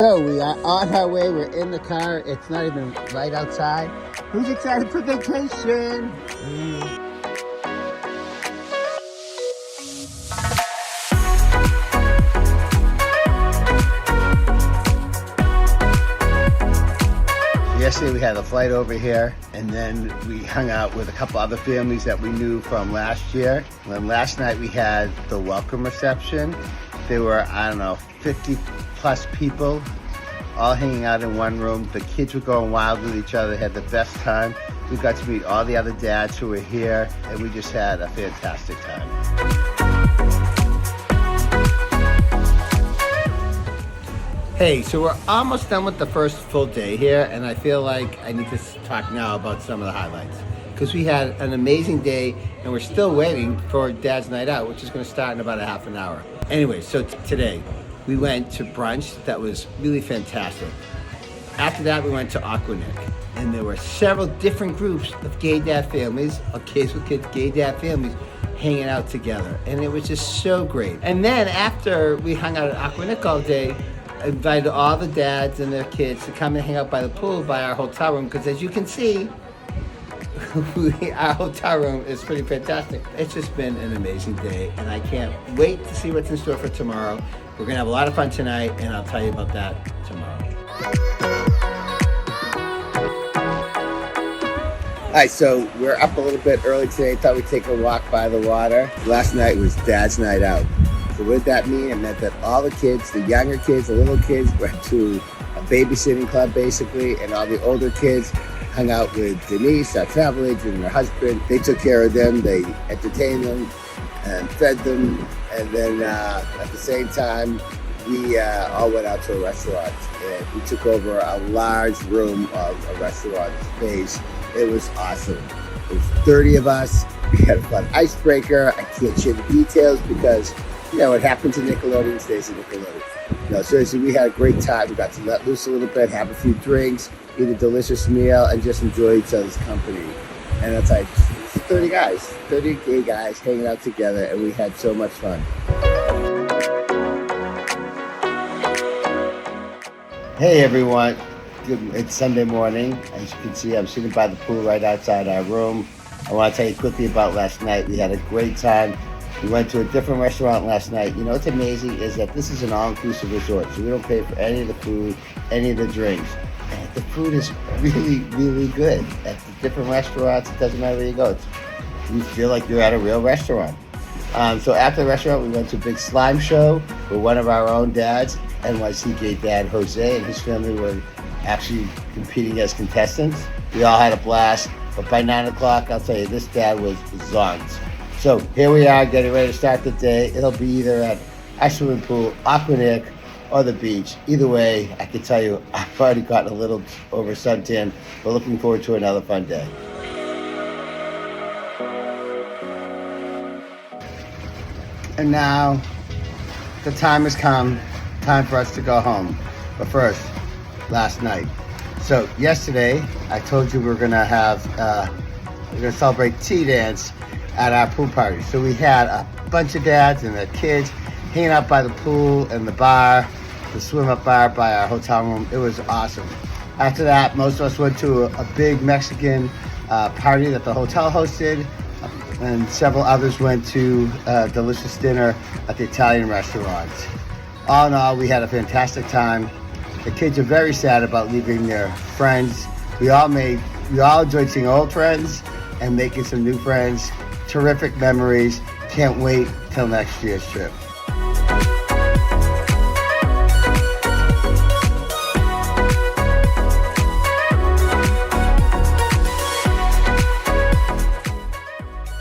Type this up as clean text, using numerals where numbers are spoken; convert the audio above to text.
So we are on our way. We're in the car. It's not even right outside. Who's excited for vacation? Yesterday we had a flight over here, and then we hung out with a couple other families that we knew from last year. And then last night we had the welcome reception. There were, I don't know, 50 plus people all hanging out in one room. The kids were going wild with each other, had the best time. We got to meet all the other dads who were here, and we just had a fantastic time. Hey, so we're almost done with the first full day here, and I feel like I need to talk now about some of the highlights. Because we had an amazing day, and we're still waiting for Dad's Night Out, which is going to start in about a half an hour. Anyway, so today, we went to brunch that was really fantastic. After that, we went to Aquanic, and there were several different groups of gay dad families, or kids with kids, gay dad families, hanging out together, and it was just so great. And then after we hung out at Aquanic all day, I invited all the dads and their kids to come and hang out by the pool by our hotel room, because as you can see, our hotel room is pretty fantastic. It's just been an amazing day, and I can't wait to see what's in store for tomorrow. We're gonna have a lot of fun tonight, and I'll tell you about that tomorrow. All right, so we're up a little bit early today. Thought we'd take a walk by the water. Last night was Dad's Night Out. So what did that mean? It meant that all the kids, the younger kids, the little kids, went to a babysitting club basically, and all the older kids hung out with Denise, our travel agent, and her husband. They took care of them, they entertained them and fed them, and then at the same time, we all went out to a restaurant, and we took over a large room of a restaurant space. It was awesome. There was 30 of us. We had a fun icebreaker. I can't share the details because what happens in Nickelodeon stays in Nickelodeon. No, seriously, we had a great time. We got to let loose a little bit, have a few drinks, eat a delicious meal, and just enjoy each other's company. And it's like 30 guys, 30 gay guys hanging out together, and we had so much fun. Hey everyone, it's Sunday morning. As you can see, I'm sitting by the pool right outside our room. I want to tell you quickly about last night. We had a great time. We went to a different restaurant last night. You know what's amazing is that this is an all-inclusive resort, so we don't pay for any of the food, any of the drinks. And the food is really, really good. At the different restaurants, it doesn't matter where you go. You feel like you're at a real restaurant. So after the restaurant, we went to a big slime show with one of our own dads, NYC gay dad Jose, and his family were actually competing as contestants. We all had a blast, but by 9 o'clock, I'll tell you, this dad was zonked. So here we are getting ready to start the day. It'll be either at our swimming pool, Aquanic, or the beach. Either way, I can tell you, I've already gotten a little over suntan. We're looking forward to another fun day. And now, the time has come. Time for us to go home. But first, last night. So yesterday, I told you we're gonna celebrate tea dance at our pool party. So we had a bunch of dads and their kids hanging out by the pool and the bar, the swim-up bar by our hotel room. It was awesome. After that, most of us went to a big Mexican party that the hotel hosted, and several others went to a delicious dinner at the Italian restaurant. All in all, we had a fantastic time. The kids are very sad about leaving their friends. We all enjoyed seeing old friends and making some new friends. Terrific memories. Can't wait till next year's trip.